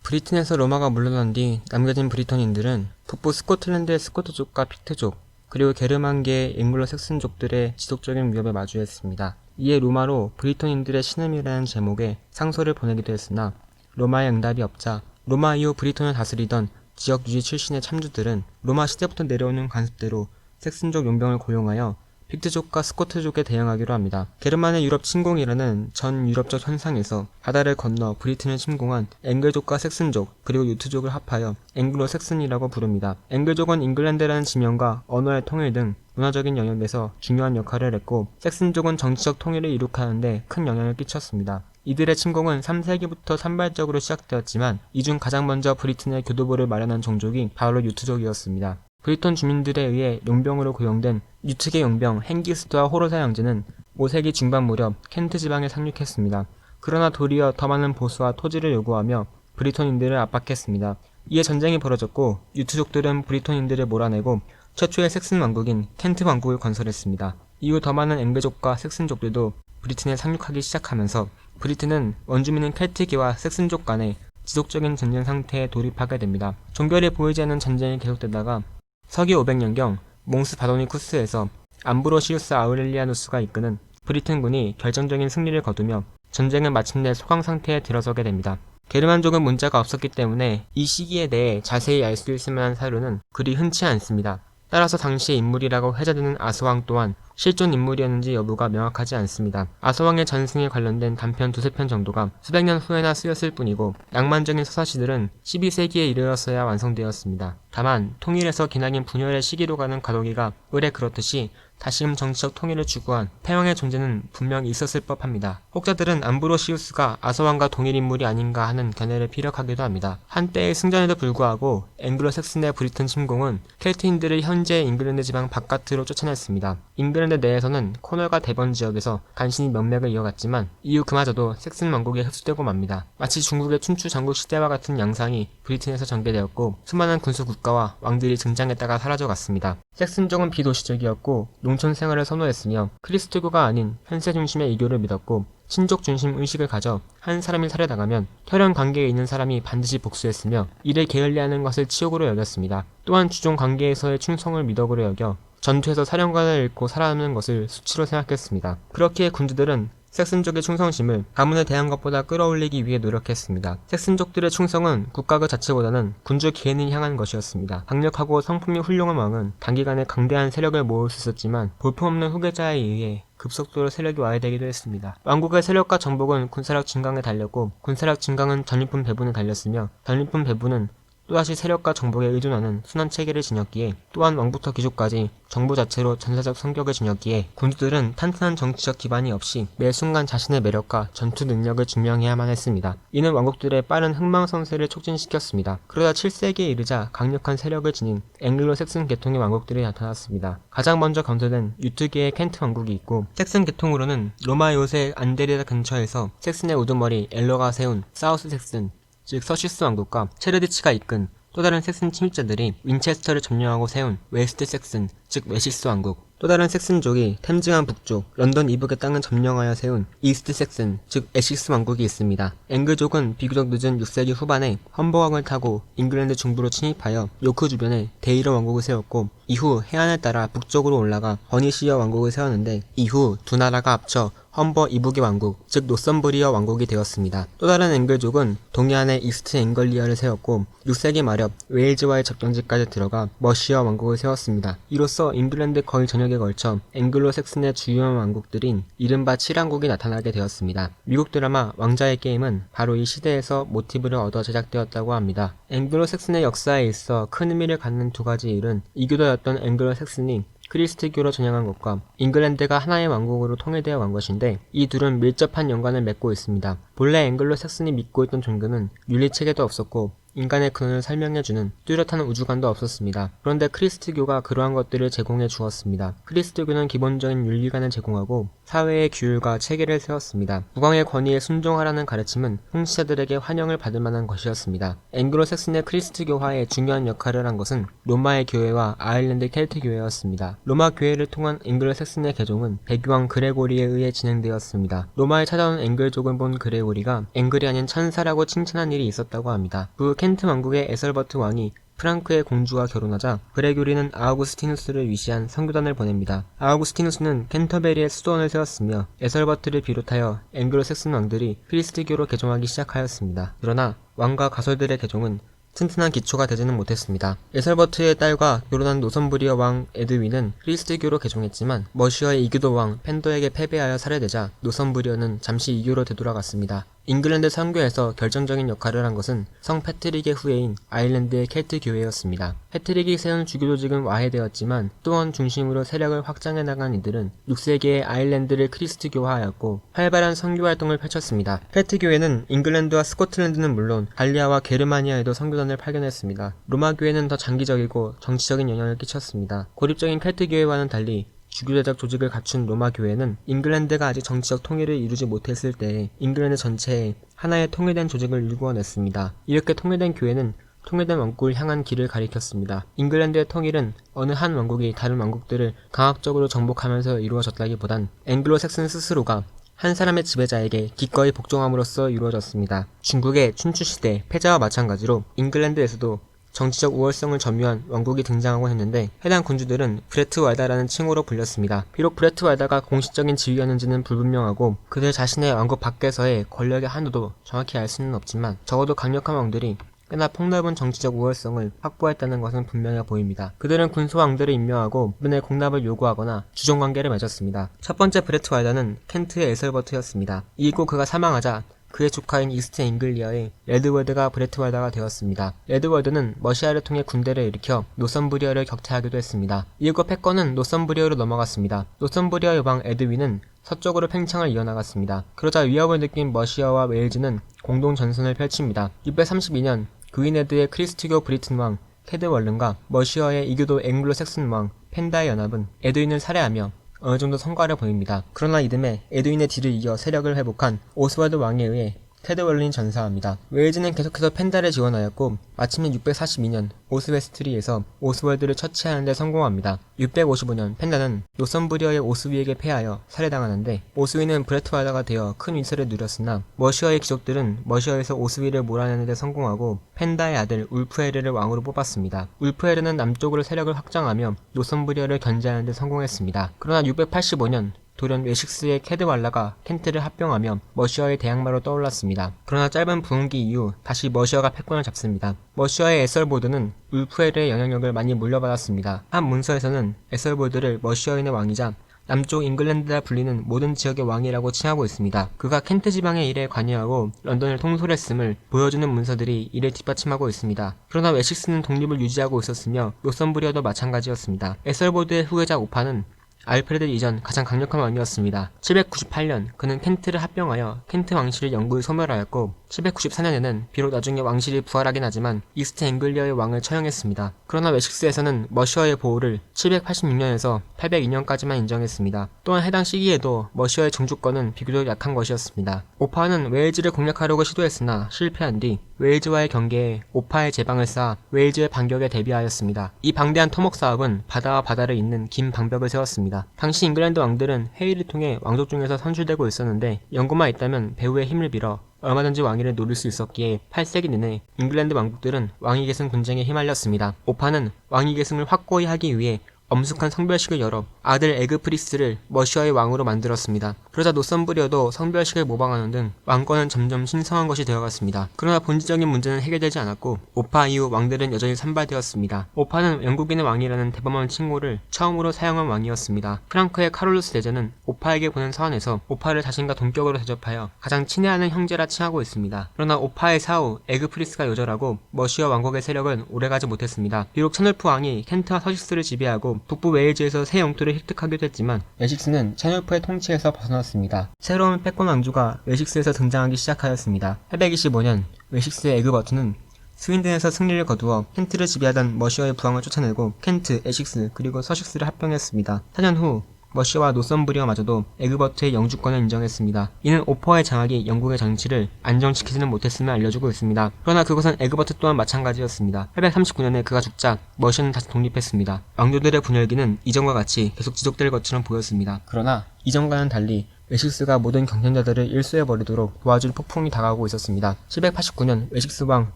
브리튼에서 로마가 물러난 뒤 남겨진 브리턴인들은 북부 스코틀랜드의 스코트족과 픽트족, 그리고 게르만계의 앵글로색슨족들의 지속적인 위협에 마주했습니다. 이에 로마로 브리턴인들의 신음이라는 제목의 상소를 보내기도 했으나 로마의 응답이 없자 로마 이후 브리턴을 다스리던 지역 유지 출신의 참주들은 로마 시대부터 내려오는 관습대로 색슨족 용병을 고용하여 픽트족과 스코트족에 대응하기로 합니다. 게르만의 유럽 침공이라는 전 유럽적 현상에서 바다를 건너 브리튼을 침공한 앵글족과 색슨족 그리고 유트족을 합하여 앵글로 색슨이라고 부릅니다. 앵글족은 잉글랜드라는 지명과 언어의 통일 등 문화적인 영역에서 중요한 역할을 했고 색슨족은 정치적 통일을 이룩하는데 큰 영향을 끼쳤습니다. 이들의 침공은 3세기부터 산발적으로 시작되었지만 이 중 가장 먼저 브리튼의 교두보를 마련한 종족이 바로 유트족이었습니다. 브리턴 주민들에 의해 용병으로 고용된 유특의 용병 헨기스트와 호르사 형제는 5세기 중반 무렵 켄트 지방에 상륙했습니다. 그러나 도리어 더 많은 보수와 토지를 요구하며 브리턴인들을 압박했습니다. 이에 전쟁이 벌어졌고 유트족들은 브리턴인들을 몰아내고 최초의 색슨 왕국인 켄트 왕국을 건설했습니다. 이후 더 많은 앵글족과 색슨족들도 브리튼에 상륙하기 시작하면서 브리튼은 원주민인 켈트계와 색슨족 간의 지속적인 전쟁 상태에 돌입하게 됩니다. 종결이 보이지 않는 전쟁이 계속되다가 서기 500년경 몽스 바도니쿠스에서 암브로시우스 아우렐리아누스가 이끄는 브리튼군이 결정적인 승리를 거두며 전쟁은 마침내 소강 상태에 들어서게 됩니다. 게르만족은 문자가 없었기 때문에 이 시기에 대해 자세히 알 수 있을 만한 사료는 그리 흔치 않습니다. 따라서 당시의 인물이라고 회자되는 아스왕 또한 실존 인물이었는지 여부가 명확하지 않습니다. 아스왕의 전승에 관련된 단편 두세 편 정도가 수백 년 후에나 쓰였을 뿐이고 낭만적인 서사시들은 12세기에 이르렀어야 완성되었습니다. 다만 통일에서 기나긴 분열의 시기로 가는 과도기가 의례 그렇듯이 다시금 정치적 통일을 추구한 패왕의 존재는 분명 있었을 법합니다. 혹자들은 암브로시우스가 아서왕과 동일 인물이 아닌가 하는 견해를 피력하기도 합니다. 한때의 승전에도 불구하고 앵글로색슨의 브리튼 침공은 켈트인들을 현재 잉글랜드 지방 바깥으로 쫓아냈습니다. 잉글랜드 내에서는 코널과 데번 지역에서 간신히 명맥을 이어갔지만 이후 그마저도 색슨 왕국에 흡수되고 맙니다. 마치 중국의 춘추 전국 시대와 같은 양상이 브리튼에서 전개되었고 수많은 군수 국가와 왕들이 등장했다가 사라져갔습니다. 색슨족은 비도시적이었고 농촌 생활을 선호했으며 크리스트교가 아닌 현세 중심의 이교를 믿었고 친족 중심 의식을 가져 한 사람이 살해당하면 혈연 관계에 있는 사람이 반드시 복수했으며 이를 게을리하는 것을 치욕으로 여겼습니다. 또한 주종 관계에서의 충성을 미덕으로 여겨 전투에서 사령관을 잃고 살아남는 것을 수치로 생각했습니다. 그렇기에 군주들은 색슨족의 충성심을 가문에 대한 것보다 끌어올리기 위해 노력했습니다. 색슨족들의 충성은 국가 그 자체보다는 군주 개인을 향한 것이었습니다. 강력하고 성품이 훌륭한 왕은 단기간에 강대한 세력을 모을 수 있었지만 볼품없는 후계자에 의해 급속도로 세력이 와해되기도 했습니다. 왕국의 세력과 정복은 군사력 증강에 달렸고 군사력 증강은 전리품 배분에 달렸으며 전리품 배분은 또다시 세력과 정복에 의존하는 순환 체계를 지녔기에 또한 왕부터 귀족까지 정부 자체로 전사적 성격을 지녔기에 군주들은 탄탄한 정치적 기반이 없이 매 순간 자신의 매력과 전투 능력을 증명해야만 했습니다. 이는 왕국들의 빠른 흥망성쇠를 촉진시켰습니다. 그러다 7세기에 이르자 강력한 세력을 지닌 앵글로색슨 계통의 왕국들이 나타났습니다. 가장 먼저 건설된 유트계의 켄트 왕국이 있고 색슨 계통으로는 로마 요새 안데리아 근처에서 색슨의 우두머리 엘러가 세운 사우스 색슨 즉 서시스 왕국과 체르디치가 이끈 또 다른 색슨 침입자들이 윈체스터를 점령하고 세운 웨스트 색슨 즉 웨시스 왕국, 또 다른 색슨족이 템즈강 북쪽 런던 이북의 땅을 점령하여 세운 이스트 색슨 즉 에식스 왕국이 있습니다. 앵글족은 비교적 늦은 6세기 후반에 험버강을 타고 잉글랜드 중부로 침입하여 요크 주변에 데이러 왕국을 세웠고 이후 해안을 따라 북쪽으로 올라가 버니시어 왕국을 세웠는데 이후 두 나라가 합쳐 험버 이북의 왕국, 즉 노썸버리어 왕국이 되었습니다. 또 다른 앵글족은 동해안에 이스트 앵글리아를 세웠고 6세기 말엽 웨일즈와의 접경지까지 들어가 머시어 왕국을 세웠습니다. 이로써 잉글랜드 거의 전역에 걸쳐 앵글로색슨의 주요한 왕국들인 이른바 7왕국이 나타나게 되었습니다. 미국 드라마 왕자의 게임은 바로 이 시대에서 모티브를 얻어 제작되었다고 합니다. 앵글로색슨의 역사에 있어 큰 의미를 갖는 두 가지 일은 이교도였던 앵글로색슨이 크리스트교로 전향한 것과 잉글랜드가 하나의 왕국으로 통일되어 간 것인데 이 둘은 밀접한 연관을 맺고 있습니다. 본래 앵글로색슨이 믿고 있던 종교는 윤리체계도 없었고 인간의 근원을 설명해주는 뚜렷한 우주관도 없었습니다. 그런데 크리스트교가 그러한 것들을 제공해 주었습니다. 크리스트교는 기본적인 윤리관을 제공하고 사회의 규율과 체계를 세웠습니다. 국왕의 권위에 순종하라는 가르침은 통치자들에게 환영을 받을 만한 것이었습니다. 앵글로색슨의 크리스트교화에 중요한 역할을 한 것은 로마의 교회와 아일랜드 켈트 교회였습니다. 로마 교회를 통한 앵글로색슨의 개종은 대교황 그레고리에 의해 진행되었습니다. 로마에 찾아온 앵글족을 본 그레고리가 앵글이 아닌 천사라고 칭찬한 일이 있었다고 합니다. 그 켄트 왕국의 에설버트 왕이 프랑크의 공주와 결혼하자 그레고리는 아우구스티누스를 위시한 선교단을 보냅니다. 아우구스티누스는 캔터베리에 수도원을 세웠으며 에설버트를 비롯하여 앵글로색슨 왕들이 크리스트교로 개종하기 시작하였습니다. 그러나 왕과 가솔들의 개종은 튼튼한 기초가 되지는 못했습니다. 에설버트의 딸과 결혼한 노선부리어 왕 에드윈은 크리스트교로 개종했지만 머시어의 이교도 왕 펜더에게 패배하여 살해되자 노선부리어는 잠시 이교로 되돌아갔습니다. 잉글랜드 선교에서 결정적인 역할을 한 것은 성 패트릭의 후예인 아일랜드의 켈트 교회였습니다. 패트릭이 세운 주교 조직은 와해되었지만 또한 중심으로 세력을 확장해 나간 이들은 6세기에 아일랜드를 크리스트교화하였고 활발한 선교 활동을 펼쳤습니다. 켈트 교회는 잉글랜드와 스코틀랜드는 물론 갈리아와 게르마니아에도 선교단을 파견했습니다. 로마 교회는 더 장기적이고 정치적인 영향을 끼쳤습니다. 고립적인 켈트 교회와는 달리 주교제적 조직을 갖춘 로마 교회는 잉글랜드가 아직 정치적 통일을 이루지 못했을 때에 잉글랜드 전체에 하나의 통일된 조직을 일구어냈습니다. 이렇게 통일된 교회는 통일된 왕국을 향한 길을 가리켰습니다. 잉글랜드의 통일은 어느 한 왕국이 다른 왕국들을 강압적으로 정복하면서 이루어졌다기보단 앵글로색슨 스스로가 한 사람의 지배자에게 기꺼이 복종함으로써 이루어졌습니다. 중국의 춘추시대 패자와 마찬가지로 잉글랜드에서도 정치적 우월성을 점유한 왕국이 등장하곤 했는데 해당 군주들은 브레트왈다라는 칭호로 불렸습니다. 비록 브레트왈다가 공식적인 지위였는지는 불분명하고 그들 자신의 왕국 밖에서의 권력의 한도도 정확히 알 수는 없지만 적어도 강력한 왕들이 꽤나 폭넓은 정치적 우월성을 확보했다는 것은 분명해 보입니다. 그들은 군소왕들을 임명하고 그분의 공납을 요구하거나 주종관계를 맺었습니다. 첫 번째 브레트왈다는 켄트의 에설버트였습니다. 이후 그가 사망하자 그의 조카인 이스트 앵글리아의 레드월드가 브레트왈다가 되었습니다. 레드월드는 머시아를 통해 군대를 일으켜 노선부리어를 격퇴하기도 했습니다. 이후 패권은 노선부리어로 넘어갔습니다. 노선부리어의 왕 에드윈은 서쪽으로 팽창을 이어나갔습니다. 그러자 위협을 느낀 머시아와 웨일즈는 공동 전선을 펼칩니다. 632년 그위네드의 크리스트교 브리튼 왕 캐드월른과 머시아의 이교도 앵글로색슨 왕 펜다의 연합은 에드윈을 살해하며 어느 정도 성과를 보입니다. 그러나 이듬해 에드윈의 뒤를 이어 세력을 회복한 오스왈드 왕에 의해 캐드월린이 전사합니다. 웨일즈는 계속해서 펜다를 지원하였고 마침내 642년 오스웨스트리에서 오스월드를 처치하는 데 성공합니다. 655년 펜다는 노선부리어의 오스위에게 패하여 살해당하는데 오스위는 브레트왈다가 되어 큰 위세를 누렸으나 머시어의 귀족들은 머시어에서 오스위를 몰아내는 데 성공하고 펜다의 아들 울프헤르를 왕으로 뽑았습니다. 울프헤르는 남쪽으로 세력을 확장하며 노선부리어를 견제하는 데 성공했습니다. 그러나 685년 돌연 웨식스의 캐드왈라가 켄트를 합병하며 머시어의 대항마로 떠올랐습니다. 그러나 짧은 부흥기 이후 다시 머시어가 패권을 잡습니다. 머시어의 에설보드는 울프헤르의 영향력을 많이 물려받았습니다. 한 문서에서는 에설보드를 머시어인의 왕이자 남쪽 잉글랜드라 불리는 모든 지역의 왕이라고 칭하고 있습니다. 그가 켄트 지방의 일에 관여하고 런던을 통솔했음을 보여주는 문서들이 이를 뒷받침하고 있습니다. 그러나 웨식스는 독립을 유지하고 있었으며 노선부리어도 마찬가지였습니다. 에설보드의 후계자 오파는 알프레드 이전 가장 강력한 왕이었습니다. 798년 그는 켄트를 합병하여 켄트 왕실을 영구히 소멸하였고 794년에는 비록 나중에 왕실이 부활하긴 하지만 이스트 앵글리아의 왕을 처형했습니다. 그러나 웨식스에서는 머시어의 보호를 786년에서 802년까지만 인정했습니다. 또한 해당 시기에도 머시어의 정주권은 비교적 약한 것이었습니다. 오파는 웨일즈를 공략하려고 시도했으나 실패한 뒤 웨일즈와의 경계에 오파의 제방을 쌓아 웨일즈의 반격에 대비하였습니다. 이 방대한 토목 사업은 바다와 바다를 잇는 긴 방벽을 세웠습니다. 당시 잉글랜드 왕들은 회의를 통해 왕족 중에서 선출되고 있었는데 연고만 있다면 배후의 힘을 빌어 얼마든지 왕위를 노릴 수 있었기에 8세기 내내 잉글랜드 왕국들은 왕위 계승 분쟁에 휘말렸습니다. 오파는 왕위 계승을 확고히 하기 위해 엄숙한 성별식을 열어 아들 에그프리스를 머시어의 왕으로 만들었습니다. 그러자 노선부리어도 성별식을 모방하는 등 왕권은 점점 신성한 것이 되어갔습니다. 그러나 본질적인 문제는 해결되지 않았고 오파 이후 왕들은 여전히 산발되었습니다. 오파는 영국인의 왕이라는 대범한 칭호를 처음으로 사용한 왕이었습니다. 프랑크의 카롤루스 대제는 오파에게 보낸 서한에서 오파를 자신과 동격으로 대접하여 가장 친애하는 형제라 칭하고 있습니다. 그러나 오파의 사후 에그프리스가 요절하고 머시어 왕국의 세력은 오래가지 못했습니다. 비록 차놀프 왕이 켄트와 서식스를 지배하고 북부 웨일즈에서 새 영토를 획득하기도 했지만 웨식스는 차놀프의 통치에서 벗어났습니다. 새로운 패권 왕조가 웨식스에서 등장하기 시작하였습니다. 825년 웨식스의 에그버트는 스윈든에서 승리를 거두어 켄트를 지배하던 머시어의 부왕을 쫓아내고 켄트, 에식스, 그리고 서식스를 합병했습니다. 4년 후 머시어와 노썸브리어마저도 에그버트의 영주권을 인정했습니다. 이는 오퍼의 장악이 영국의 정치를 안정시키지는 못했음을 알려주고 있습니다. 그러나 그것은 에그버트 또한 마찬가지였습니다. 839년에 그가 죽자 머시어는 다시 독립했습니다. 왕조들의 분열기는 이전과 같이 계속 지속될 것처럼 보였습니다. 그러나 이전과는 달리 웨식스가 모든 경쟁자들을 일수해버리도록 도와줄 폭풍이 다가오고 있었습니다. 789년 웨식스 왕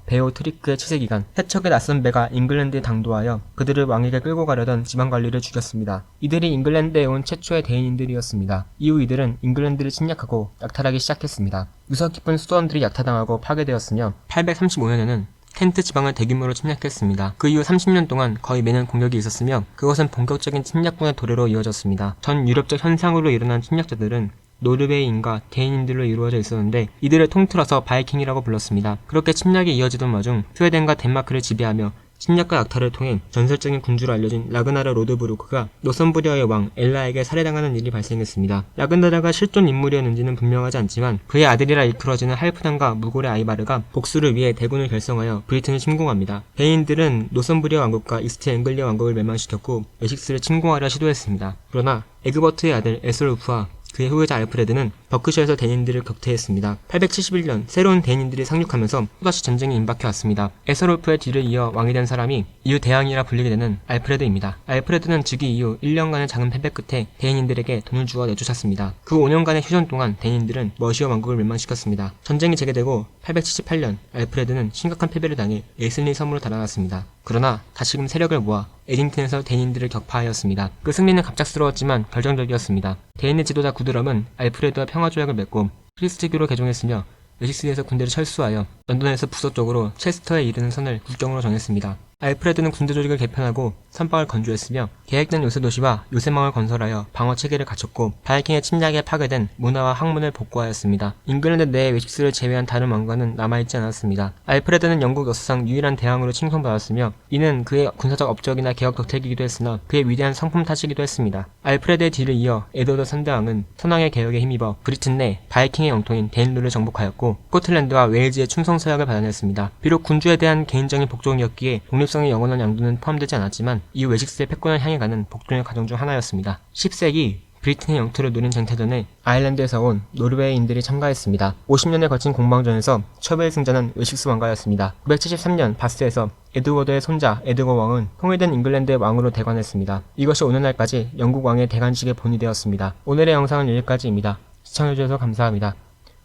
베오트리크의 치세기간, 세척의 낯선 배가 잉글랜드에 당도하여 그들을 왕에게 끌고 가려던 지방관리를 죽였습니다. 이들이 잉글랜드에 온 최초의 대인들이었습니다. 이후 이들은 잉글랜드를 침략하고 약탈하기 시작했습니다. 유서 깊은 수도원들이 약탈당하고 파괴되었으며 835년에는 켄트 지방을 대규모로 침략했습니다. 그 이후 30년 동안 거의 매년 공격이 있었으며 그것은 본격적인 침략군의 도래로 이어졌습니다. 전 유럽적 현상으로 일어난 침략자들은 노르웨이인과 대인들로 이루어져 있었는데 이들을 통틀어서 바이킹이라고 불렀습니다. 그렇게 침략이 이어지던 와중 스웨덴과 덴마크를 지배하며 침략과 약탈을 통해 전설적인 군주로 알려진 라그나르 로드브루크가 노썸브리아의 왕 엘라에게 살해당하는 일이 발생했습니다. 라그나르가 실존 인물이었는지는 분명하지 않지만 그의 아들이라 일컬어지는 할프단과 무골의 아이바르가 복수를 위해 대군을 결성하여 브리튼을 침공합니다. 베인들은 노썸브리아 왕국과 이스트 앵글리아 왕국을 멸망시켰고 웨식스를 침공하려 시도했습니다. 그러나 에그버트의 아들 에솔우프와 그의 후계자 알프레드는 버크셔에서 대인들을 격퇴했습니다. 871년 새로운 대인들이 상륙하면서 또다시 전쟁이 임박해왔습니다. 에서롤프의 뒤를 이어 왕이 된 사람이 이후 대왕이라 불리게 되는 알프레드입니다. 알프레드는 즉위 이후 1년간의 작은 패배 끝에 대인들에게 돈을 주어 내쫓았습니다. 그 5년간의 휴전 동안 대인들은 머시어 왕국을 멸망시켰습니다. 전쟁이 재개되고 878년 알프레드는 심각한 패배를 당해 에슬리 섬으로 달아났습니다. 그러나 다시금 세력을 모아 에딩튼에서 대인들을 격파하였습니다. 그 승리는 갑작스러웠지만 결정적이었습니다. 대인의 지도자 구드럼은 알프레드와 평화조약을 맺고 크리스트교로 개종했으며 웨식스에서 군대를 철수하여 런던에서 북서쪽으로 체스터에 이르는 선을 국경으로 정했습니다. 알프레드는 군대 조직을 개편하고 선박을 건조했으며 계획된 요새 도시와 요새망을 건설하여 방어 체계를 갖췄고 바이킹의 침략에 파괴된 문화와 학문을 복구하였습니다. 잉글랜드 내에 웨식스를 제외한 다른 왕과는 남아있지 않았습니다. 알프레드는 영국 역사상 유일한 대왕으로 칭송받았으며 이는 그의 군사적 업적이나 개혁 덕택이기도 했으나 그의 위대한 성품 탓이기도 했습니다. 알프레드의 뒤를 이어 에드워드 선대왕은 선왕의 개혁에 힘입어 브리튼 내 바이킹의 영토인 데인로를 정복하였고 스코틀랜드와 웨일즈의 충성서약을 받아냈습니다. 비록 군주에 대한 개인적인 복종이었기에 독립성의 영원한 양도는 포함되지 않았지만 이후 웨식스의 패권을 향해 가는 복종의 과정 중 하나였습니다. 10세기 브리튼의 영토를 누린 쟁탈전에 아일랜드에서 온 노르웨이인들이 참가했습니다. 50년에 걸친 공방전에서 최후의 승자는 웨식스 왕가였습니다. 973년 바스에서 에드워드의 손자 에드거 왕은 통일된 잉글랜드의 왕으로 대관했습니다. 이것이 오늘날까지 영국 왕의 대관식의 본이 되었습니다. 오늘의 영상은 여기까지입니다. 시청해주셔서 감사합니다.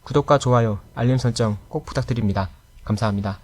구독과 좋아요, 알림 설정 꼭 부탁드립니다. 감사합니다.